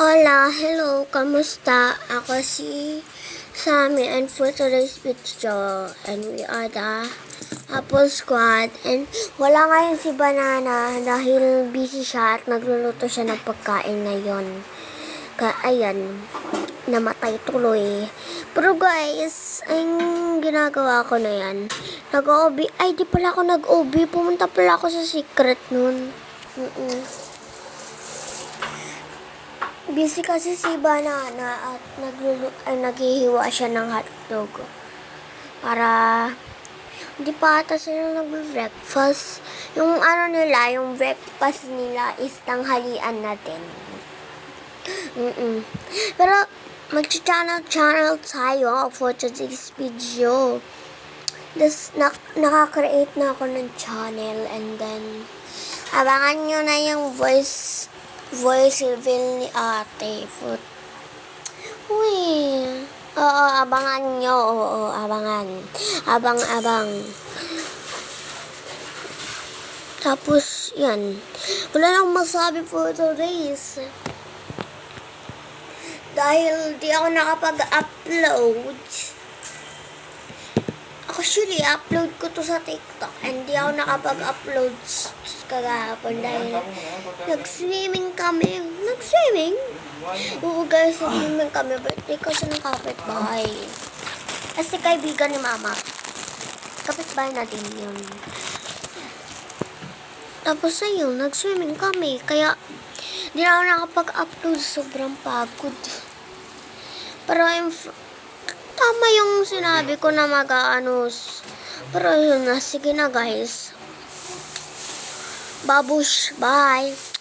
Hola, hello, kamusta? Ako si Sammy and for today's video, and we are the Apple Squad. And wala ngayon si Banana dahil busy siya at nagluluto siya ng pagkain ngayon. Ayan, namatay tuloy. Pero guys, ang ginagawa ko na yan, nag-OB, ay di pala ako nag-OB, pumunta pala ako sa secret nun. Busy kasi si Banana at naghihiwa siya ng hotdog. Para hindi pa ata sila nag-breakfast. Yung yung breakfast nila is tanghalian natin. Pero mag-channel tayo for today's video. Naka-create na ako ng channel and then abangan nyo na yung voice reveal ni ate. Uy. Oo, abangan nyo. Oo, abangan. Abang. Tapos, yan. Wala nang masabi for today's. Dahil di ako nakapag-upload. Actually, upload ko to sa TikTok and di ako nakapag-upload kagahapon dahil nag-swimming kami. Nag-swimming? Oo guys, nag-swimming kami. Birthday kasi ng kapitbahay. Kasi kaibigan ni mama. Kapitbahay natin yun. Tapos ayun, nag-swimming kami. Kaya, di na ako nakapag-upload. Sobrang pagod. Pero tama yung sinabi ko na pero yun na, sige na guys. Babush, bye!